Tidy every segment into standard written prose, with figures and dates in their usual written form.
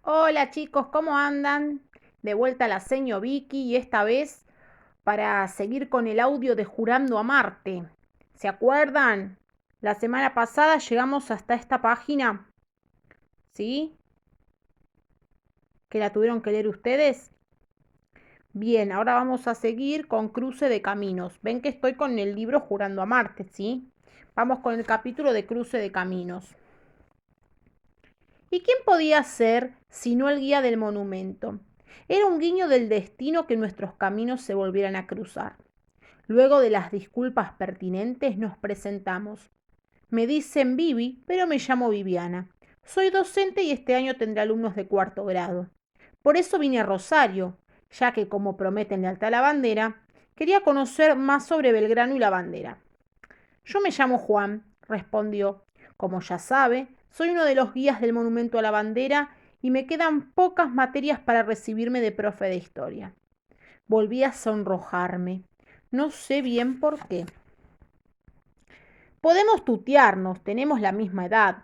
Hola chicos, ¿cómo andan? De vuelta la seño Vicky y esta vez para seguir con el audio de Jurando a Marte. ¿Se acuerdan? La semana pasada llegamos hasta esta página, ¿sí? Que la tuvieron que leer ustedes. Bien, ahora vamos a seguir con Cruce de Caminos. Ven que estoy con el libro Jurando a Marte, ¿sí? Vamos con el capítulo de Cruce de Caminos. ¿Y quién podía ser sino el guía del monumento? Era un guiño del destino que nuestros caminos se volvieran a cruzar. Luego de las disculpas pertinentes nos presentamos. Me dicen Vivi, pero me llamo Viviana. Soy docente y este año tendré alumnos de cuarto grado. Por eso vine a Rosario, ya que, como prometen lealtad a la bandera, quería conocer más sobre Belgrano y la bandera. Yo me llamo Juan, respondió. Como ya sabe, soy uno de los guías del Monumento a la Bandera y me quedan pocas materias para recibirme de profe de historia. Volví a sonrojarme. No sé bien por qué. Podemos tutearnos, tenemos la misma edad.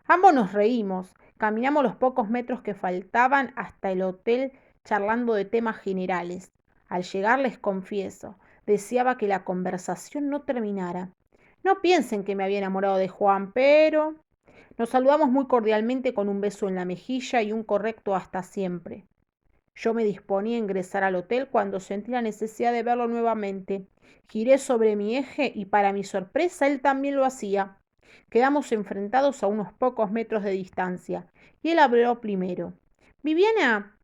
Ambos nos reímos, caminamos los pocos metros que faltaban hasta el hotel charlando de temas generales. Al llegar les confieso, deseaba que la conversación no terminara. No piensen que me había enamorado de Juan, pero... Nos saludamos muy cordialmente con un beso en la mejilla y un correcto hasta siempre. Yo me disponía a ingresar al hotel cuando sentí la necesidad de verlo nuevamente. Giré sobre mi eje y para mi sorpresa él también lo hacía. Quedamos enfrentados a unos pocos metros de distancia y él habló primero. Viviana,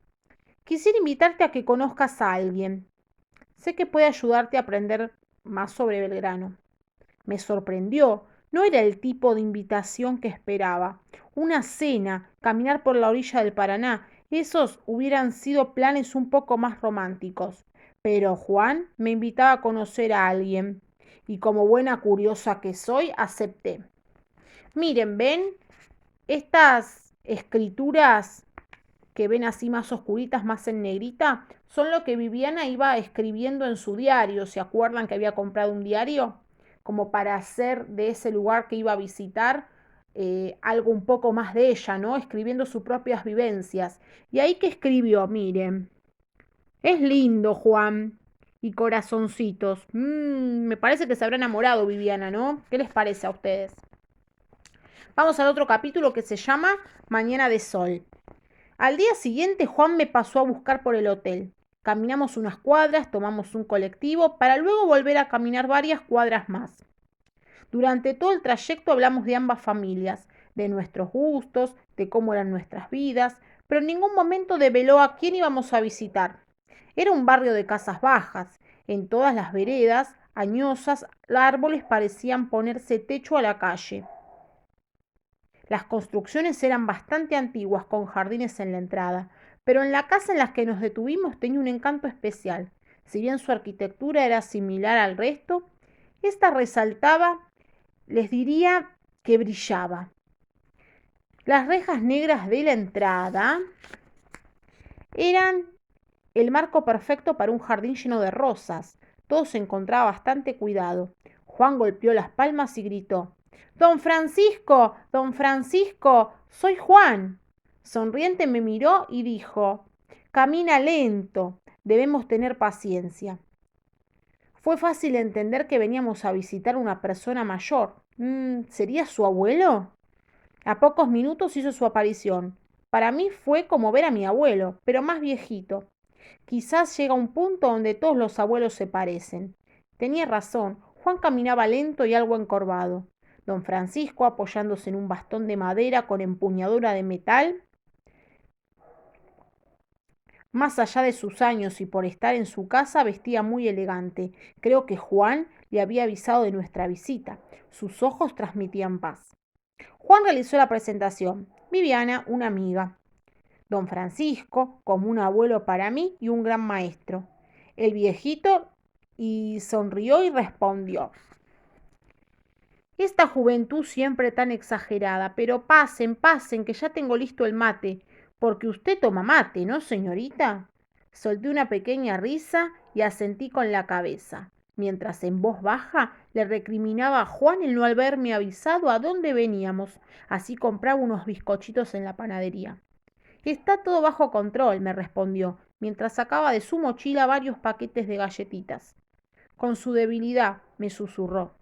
quisiera invitarte a que conozcas a alguien. Sé que puede ayudarte a aprender más sobre Belgrano. Me sorprendió. No era el tipo de invitación que esperaba. Una cena, caminar por la orilla del Paraná, esos hubieran sido planes un poco más románticos. Pero Juan me invitaba a conocer a alguien. Y como buena curiosa que soy, acepté. Miren, ¿ven? Estas escrituras que ven así más oscuritas, más en negrita, son lo que Viviana iba escribiendo en su diario. ¿Se acuerdan que había comprado un diario? Como para hacer de ese lugar que iba a visitar algo un poco más de ella, ¿no? Escribiendo sus propias vivencias. Y ahí que escribió, miren, es lindo, Juan. Y corazoncitos. Me parece que se habrá enamorado Viviana, ¿no? ¿Qué les parece a ustedes? Vamos al otro capítulo que se llama Mañana de Sol. Al día siguiente Juan me pasó a buscar por el hotel. Caminamos unas cuadras, tomamos un colectivo para luego volver a caminar varias cuadras más. Durante todo el trayecto hablamos de ambas familias, de nuestros gustos, de cómo eran nuestras vidas, pero en ningún momento develó a quién íbamos a visitar. Era un barrio de casas bajas. En todas las veredas, añosas, árboles parecían ponerse techo a la calle. Las construcciones eran bastante antiguas, con jardines en la entrada, pero en la casa en la que nos detuvimos tenía un encanto especial. Si bien su arquitectura era similar al resto, esta resaltaba, les diría que brillaba. Las rejas negras de la entrada eran el marco perfecto para un jardín lleno de rosas. Todo se encontraba bastante cuidado. Juan golpeó las palmas y gritó: Don Francisco, don Francisco, soy Juan. Sonriente me miró y dijo: Camina lento, debemos tener paciencia. Fue fácil entender que veníamos a visitar a una persona mayor. ¿Sería su abuelo? A pocos minutos hizo su aparición. Para mí fue como ver a mi abuelo, pero más viejito. Quizás llega un punto donde todos los abuelos se parecen. Tenía razón, Juan caminaba lento y algo encorvado. Don Francisco, apoyándose en un bastón de madera con empuñadura de metal, más allá de sus años y por estar en su casa, vestía muy elegante. Creo que Juan le había avisado de nuestra visita. Sus ojos transmitían paz. Juan realizó la presentación. Viviana, una amiga. Don Francisco, como un abuelo para mí y un gran maestro. El viejito y sonrió y respondió: Esta juventud siempre tan exagerada, pero pasen, pasen, que ya tengo listo el mate, porque usted toma mate, ¿no, señorita? Solté una pequeña risa y asentí con la cabeza, mientras en voz baja le recriminaba a Juan el no haberme avisado a dónde veníamos, así compraba unos bizcochitos en la panadería. Está todo bajo control, me respondió, mientras sacaba de su mochila varios paquetes de galletitas. Con su debilidad, me susurró.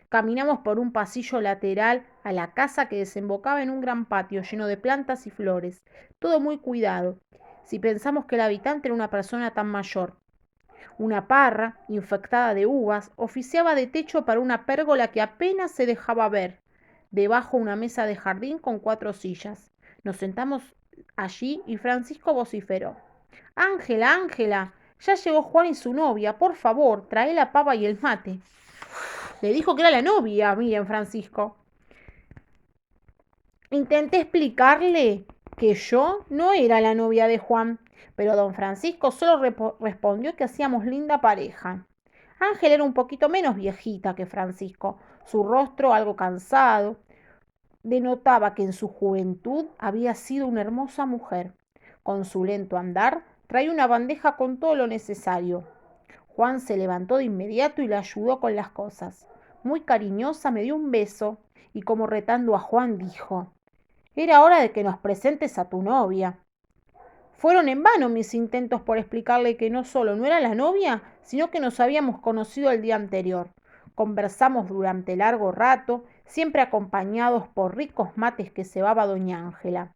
Caminamos por un pasillo lateral a la casa que desembocaba en un gran patio lleno de plantas y flores, todo muy cuidado, si pensamos que el habitante era una persona tan mayor. Una parra, infectada de uvas, oficiaba de techo para una pérgola que apenas se dejaba ver. Debajo una mesa de jardín con 4 sillas. Nos sentamos allí y Francisco vociferó. Ángela, Ángela, ya llegó Juan y su novia. Por favor, trae la pava y el mate. Le dijo que era la novia, miren, Francisco. Intenté explicarle que yo no era la novia de Juan, pero don Francisco solo respondió que hacíamos linda pareja. Ángel era un poquito menos viejita que Francisco, su rostro algo cansado, denotaba que en su juventud había sido una hermosa mujer. Con su lento andar, traía una bandeja con todo lo necesario. Juan se levantó de inmediato y le ayudó con las cosas. Muy cariñosa me dio un beso y como retando a Juan dijo, era hora de que nos presentes a tu novia. Fueron en vano mis intentos por explicarle que no solo no era la novia, sino que nos habíamos conocido el día anterior. Conversamos durante largo rato, siempre acompañados por ricos mates que cebaba doña Ángela.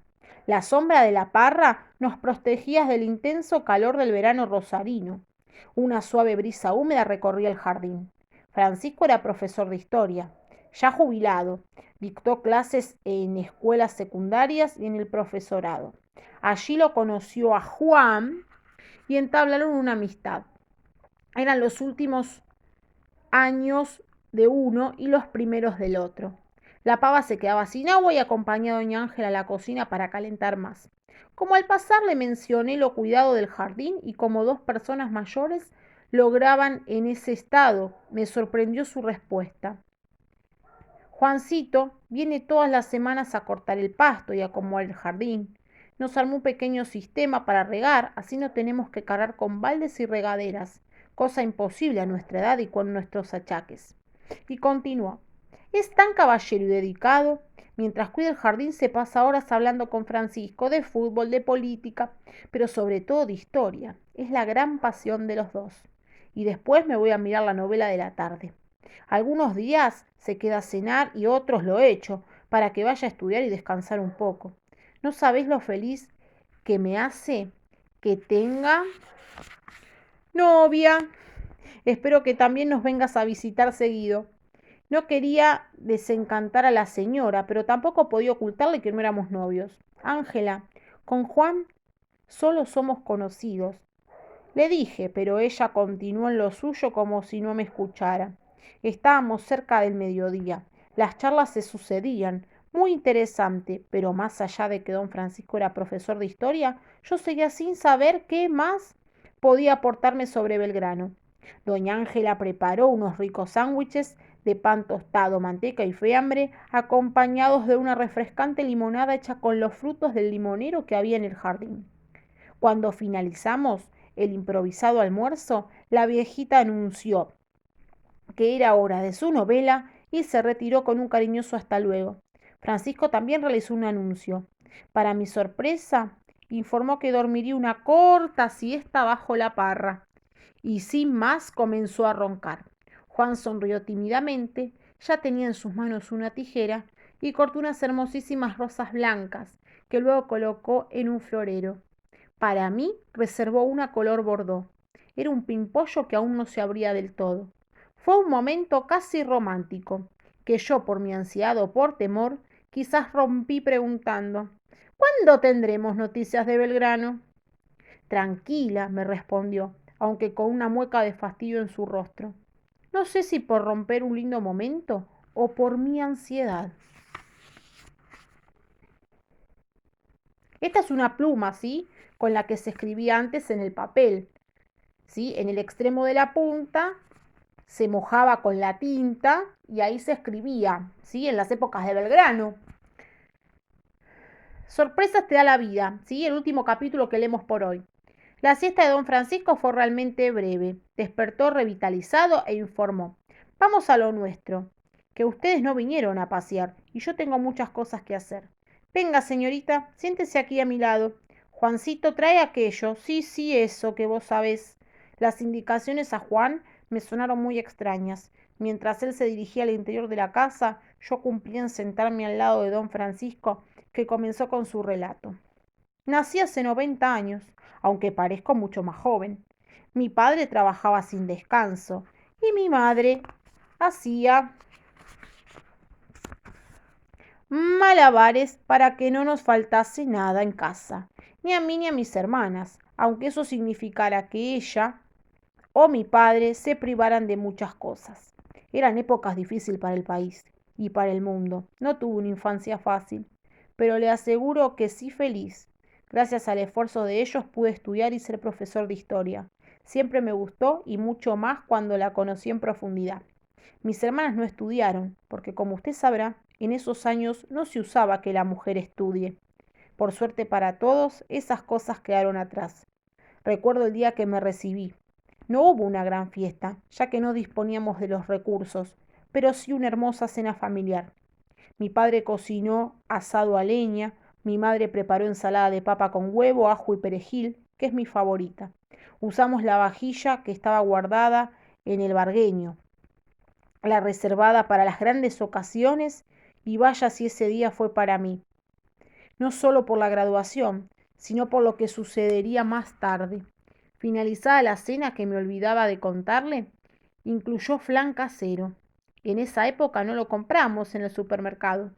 La sombra de la parra nos protegía del intenso calor del verano rosarino. Una suave brisa húmeda recorría el jardín. Francisco era profesor de historia, ya jubilado. Dictó clases en escuelas secundarias y en el profesorado. Allí lo conoció a Juan y entablaron una amistad. Eran los últimos años de uno y los primeros del otro. La pava se quedaba sin agua y acompañó a doña Ángela a la cocina para calentar más. Como al pasar le mencioné lo cuidado del jardín y como 2 personas mayores lograban en ese estado, me sorprendió su respuesta. Juancito viene todas las semanas a cortar el pasto y a acomodar el jardín. Nos armó un pequeño sistema para regar, así no tenemos que cargar con baldes y regaderas, cosa imposible a nuestra edad y con nuestros achaques. Y continuó. Es tan caballero y dedicado. Mientras cuida el jardín se pasa horas hablando con Francisco de fútbol, de política, pero sobre todo de historia. Es la gran pasión de los dos. Y después me voy a mirar la novela de la tarde. Algunos días se queda a cenar y otros lo echo para que vaya a estudiar y descansar un poco. No sabés lo feliz que me hace que tenga novia. Espero que también nos vengas a visitar seguido. No quería desencantar a la señora, pero tampoco podía ocultarle que no éramos novios. Ángela, con Juan solo somos conocidos. Le dije, pero ella continuó en lo suyo como si no me escuchara. Estábamos cerca del mediodía. Las charlas se sucedían, muy interesante, pero más allá de que don Francisco era profesor de historia, yo seguía sin saber qué más podía aportarme sobre Belgrano. Doña Ángela preparó unos ricos sándwiches de pan tostado, manteca y fiambre, acompañados de una refrescante limonada hecha con los frutos del limonero que había en el jardín. Cuando finalizamos el improvisado almuerzo, la viejita anunció que era hora de su novela y se retiró con un cariñoso hasta luego. Francisco también realizó un anuncio. Para mi sorpresa, informó que dormiría una corta siesta bajo la parra y sin más comenzó a roncar. Juan sonrió tímidamente, ya tenía en sus manos una tijera y cortó unas hermosísimas rosas blancas que luego colocó en un florero. Para mí reservó una color bordó. Era un pimpollo que aún no se abría del todo. Fue un momento casi romántico, que yo por mi ansiedad o por temor, quizás rompí preguntando, ¿cuándo tendremos noticias de Belgrano? Tranquila, me respondió, aunque con una mueca de fastidio en su rostro. No sé si por romper un lindo momento o por mi ansiedad. Esta es una pluma, ¿sí? Con la que se escribía antes en el papel, ¿sí? En el extremo de la punta se mojaba con la tinta y ahí se escribía, ¿sí? En las épocas de Belgrano. Sorpresas te da la vida, ¿sí? El último capítulo que leemos por hoy. La siesta de don Francisco fue realmente breve. Despertó revitalizado e informó. Vamos a lo nuestro, que ustedes no vinieron a pasear y yo tengo muchas cosas que hacer. Venga, señorita, siéntese aquí a mi lado. Juancito, trae aquello. Sí, sí, eso que vos sabés. Las indicaciones a Juan me sonaron muy extrañas. Mientras él se dirigía al interior de la casa, yo cumplía en sentarme al lado de don Francisco, que comenzó con su relato. Nací hace 90 años, aunque parezco mucho más joven. Mi padre trabajaba sin descanso y mi madre hacía malabares para que no nos faltase nada en casa, ni a mí ni a mis hermanas, aunque eso significara que ella o mi padre se privaran de muchas cosas. Eran épocas difíciles para el país y para el mundo. No tuve una infancia fácil, pero le aseguro que sí feliz. Gracias al esfuerzo de ellos pude estudiar y ser profesor de historia. Siempre me gustó y mucho más cuando la conocí en profundidad. Mis hermanas no estudiaron, porque como usted sabrá, en esos años no se usaba que la mujer estudie. Por suerte para todos, esas cosas quedaron atrás. Recuerdo el día que me recibí. No hubo una gran fiesta, ya que no disponíamos de los recursos, pero sí una hermosa cena familiar. Mi padre cocinó asado a leña, mi madre preparó ensalada de papa con huevo, ajo y perejil, que es mi favorita. Usamos la vajilla que estaba guardada en el vargueño, la reservada para las grandes ocasiones, y vaya si ese día fue para mí, no solo por la graduación, sino por lo que sucedería más tarde. Finalizada la cena que me olvidaba de contarle, incluyó flan casero. En esa época no lo compramos en el supermercado,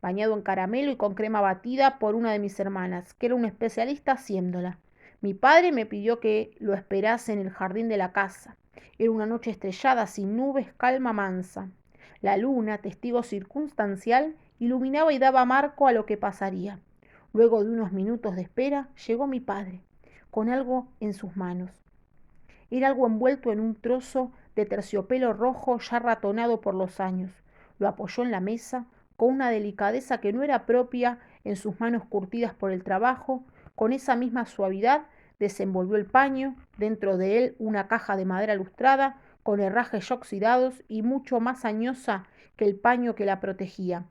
bañado en caramelo y con crema batida por una de mis hermanas, que era una especialista haciéndola. Mi padre me pidió que lo esperase en el jardín de la casa. Era una noche estrellada, sin nubes, calma mansa. La luna, testigo circunstancial, iluminaba y daba marco a lo que pasaría. Luego de unos minutos de espera, llegó mi padre, con algo en sus manos. Era algo envuelto en un trozo de terciopelo rojo ya ratonado por los años. Lo apoyó en la mesa, con una delicadeza que no era propia en sus manos curtidas por el trabajo. Con esa misma suavidad desenvolvió el paño, dentro de él una caja de madera lustrada, con herrajes ya oxidados y mucho más añosa que el paño que la protegía.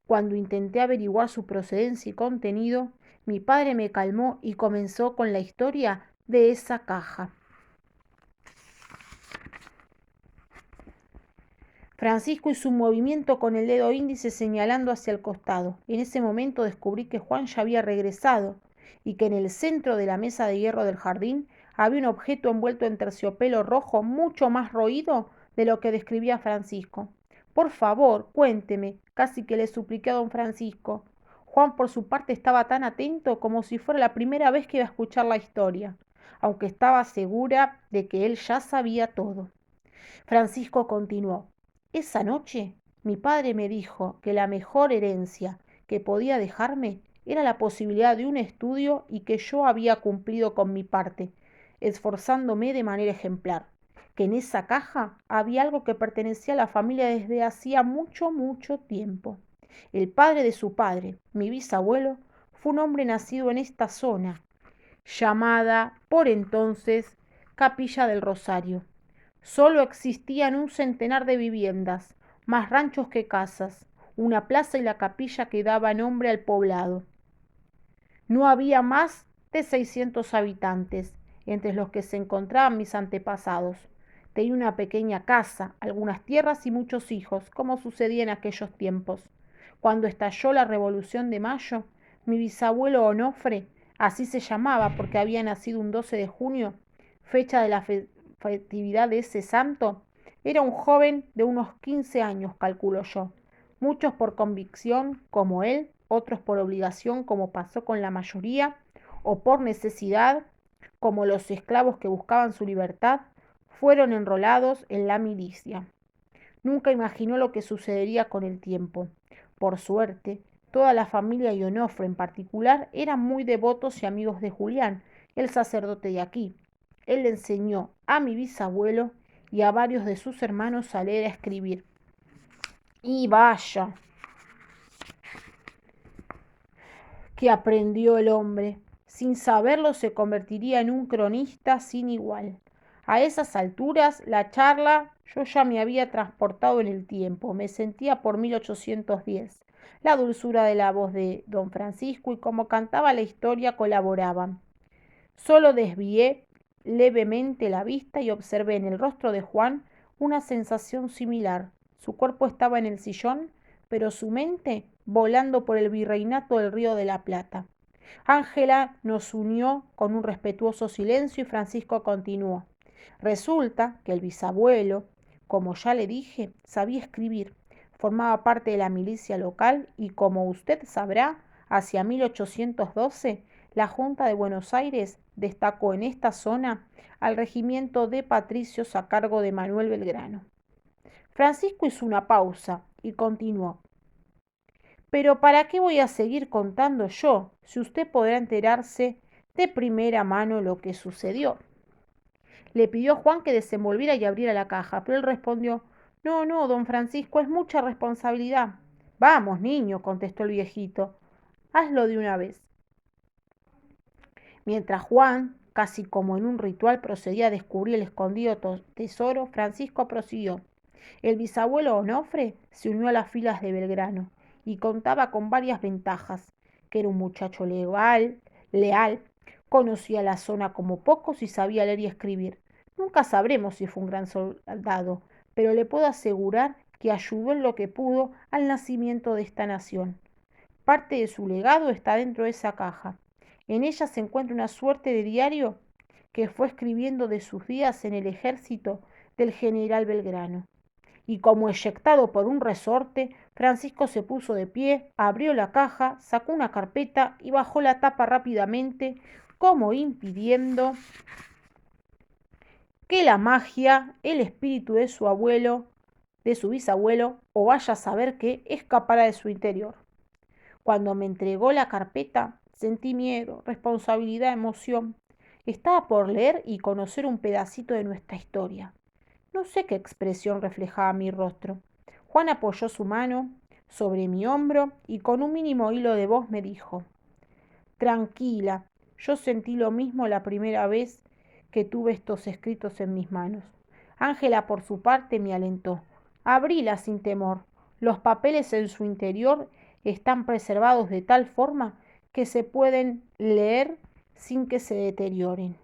Cuando intenté averiguar su procedencia y contenido, mi padre me calmó y comenzó con la historia de esa caja. Francisco hizo un movimiento con el dedo índice señalando hacia el costado. En ese momento descubrí que Juan ya había regresado y que en el centro de la mesa de hierro del jardín había un objeto envuelto en terciopelo rojo mucho más roído de lo que describía Francisco. Por favor, cuénteme, casi que le supliqué a don Francisco. Juan por su parte estaba tan atento como si fuera la primera vez que iba a escuchar la historia, aunque estaba segura de que él ya sabía todo. Francisco continuó. Esa noche mi padre me dijo que la mejor herencia que podía dejarme era la posibilidad de un estudio y que yo había cumplido con mi parte, esforzándome de manera ejemplar, que en esa caja había algo que pertenecía a la familia desde hacía mucho, mucho tiempo. El padre de su padre, mi bisabuelo, fue un hombre nacido en esta zona, llamada por entonces Capilla del Rosario. Solo existían un centenar de viviendas, más ranchos que casas, una plaza y la capilla que daba nombre al poblado. No había más de 600 habitantes, entre los que se encontraban mis antepasados. Tenía una pequeña casa, algunas tierras y muchos hijos, como sucedía en aquellos tiempos. Cuando estalló la Revolución de Mayo, mi bisabuelo Onofre, así se llamaba porque había nacido un 12 de junio, fecha de la festividad de ese santo, era un joven de unos 15 años, calculo yo. Muchos por convicción, como él, otros por obligación, como pasó con la mayoría, o por necesidad, como los esclavos que buscaban su libertad, fueron enrolados en la milicia. Nunca imaginó lo que sucedería con el tiempo. Por suerte, toda la familia y Onofre en particular eran muy devotos y amigos de Julián, el sacerdote de aquí. Él le enseñó a mi bisabuelo y a varios de sus hermanos a leer y a escribir. Y vaya, que aprendió el hombre. Sin saberlo se convertiría en un cronista sin igual. A esas alturas, la charla yo ya me había transportado en el tiempo. Me sentía por 1810. La dulzura de la voz de don Francisco y cómo cantaba la historia colaboraban. Solo desvié levemente la vista y observé en el rostro de Juan una sensación similar. Su cuerpo estaba en el sillón, pero su mente volando por el virreinato del Río de la Plata. Ángela nos unió con un respetuoso silencio y Francisco continuó. Resulta que el bisabuelo, como ya le dije, sabía escribir, formaba parte de la milicia local y, como usted sabrá, hacia 1812 la Junta de Buenos Aires destacó en esta zona al regimiento de patricios a cargo de Manuel Belgrano. Francisco hizo una pausa y continuó. Pero ¿para qué voy a seguir contando yo si usted podrá enterarse de primera mano lo que sucedió? Le pidió a Juan que desenvolviera y abriera la caja, pero él respondió, no, no, don Francisco, es mucha responsabilidad. Vamos, niño, contestó el viejito, hazlo de una vez. Mientras Juan, casi como en un ritual, procedía a descubrir el escondido tesoro, Francisco prosiguió. El bisabuelo Onofre se unió a las filas de Belgrano y contaba con varias ventajas, que era un muchacho leal, conocía la zona como pocos y sabía leer y escribir. Nunca sabremos si fue un gran soldado, pero le puedo asegurar que ayudó en lo que pudo al nacimiento de esta nación. Parte de su legado está dentro de esa caja. En ella se encuentra una suerte de diario que fue escribiendo de sus días en el ejército del general Belgrano. Y como eyectado por un resorte, Francisco se puso de pie, abrió la caja, sacó una carpeta y bajó la tapa rápidamente, como impidiendo que la magia, el espíritu de su abuelo, de su bisabuelo, o vaya a saber qué, escapara de su interior. Cuando me entregó la carpeta, sentí miedo, responsabilidad, emoción. Estaba por leer y conocer un pedacito de nuestra historia. No sé qué expresión reflejaba mi rostro. Juan apoyó su mano sobre mi hombro y con un mínimo hilo de voz me dijo, tranquila, yo sentí lo mismo la primera vez que tuve estos escritos en mis manos. Ángela, por su parte, me alentó. Abríla sin temor. Los papeles en su interior están preservados de tal forma que se pueden leer sin que se deterioren.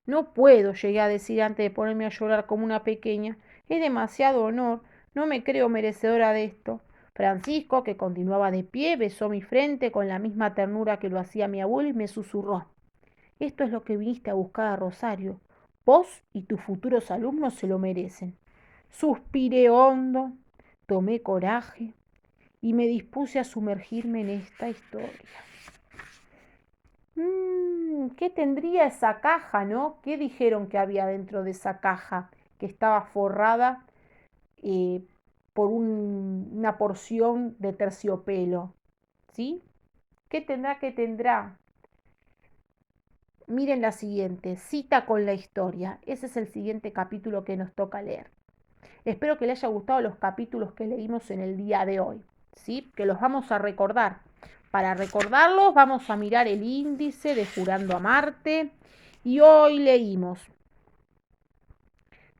No puedo, llegué a decir antes de ponerme a llorar como una pequeña. Es demasiado honor. No me creo merecedora de esto. Francisco, que continuaba de pie, besó mi frente con la misma ternura que lo hacía mi abuelo y me susurró. Esto es lo que viniste a buscar a Rosario. Vos y tus futuros alumnos se lo merecen. Suspiré hondo, tomé coraje y me dispuse a sumergirme en esta historia. ¿Qué tendría esa caja, no? ¿Qué dijeron que había dentro de esa caja que estaba forrada eh, por una porción de terciopelo? ¿Sí? ¿Qué tendrá? ¿Qué tendrá? Miren la siguiente, cita con la historia. Ese es el siguiente capítulo que nos toca leer. Espero que les haya gustado los capítulos que leímos en el día de hoy, ¿sí? Que los vamos a recordar. Para recordarlos vamos a mirar el índice de Jurando a Marte y hoy leímos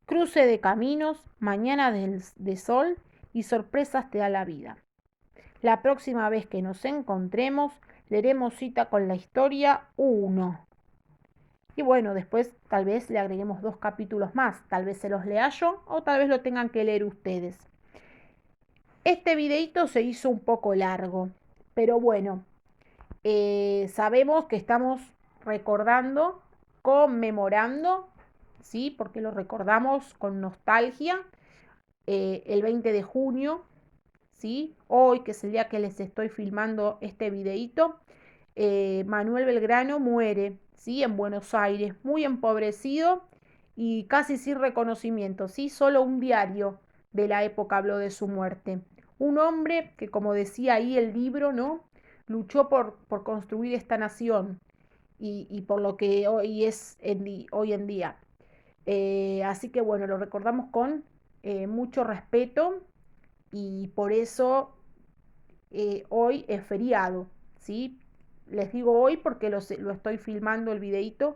Cruce de caminos, Mañana de sol y Sorpresas te da la vida. La próxima vez que nos encontremos leeremos Cita con la historia 1. Y bueno, después tal vez le agreguemos 2 capítulos más, tal vez se los lea yo o tal vez lo tengan que leer ustedes. Este videito se hizo un poco largo, pero bueno, sabemos que estamos recordando, conmemorando, ¿sí? Porque lo recordamos con nostalgia, el 20 de junio, ¿sí? Hoy, que es el día que les estoy filmando este videito, Manuel Belgrano muere, ¿sí? En Buenos Aires, muy empobrecido y casi sin reconocimiento, ¿sí? Solo un diario de la época habló de su muerte. Un hombre que, como decía ahí el libro, ¿no? Luchó por construir esta nación y por lo que hoy es hoy en día. Así que bueno, lo recordamos con mucho respeto y por eso hoy es feriado, ¿sí? Les digo hoy porque lo estoy filmando el videito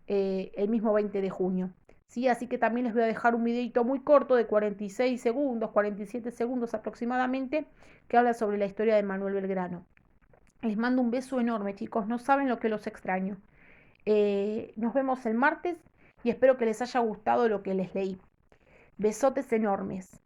el mismo 20 de junio. ¿sí? Así que también les voy a dejar un videito muy corto de 46 segundos, 47 segundos aproximadamente, que habla sobre la historia de Manuel Belgrano. Les mando un beso enorme, chicos, no saben lo que los extraño. Nos vemos el martes y espero que les haya gustado lo que les leí. Besotes enormes.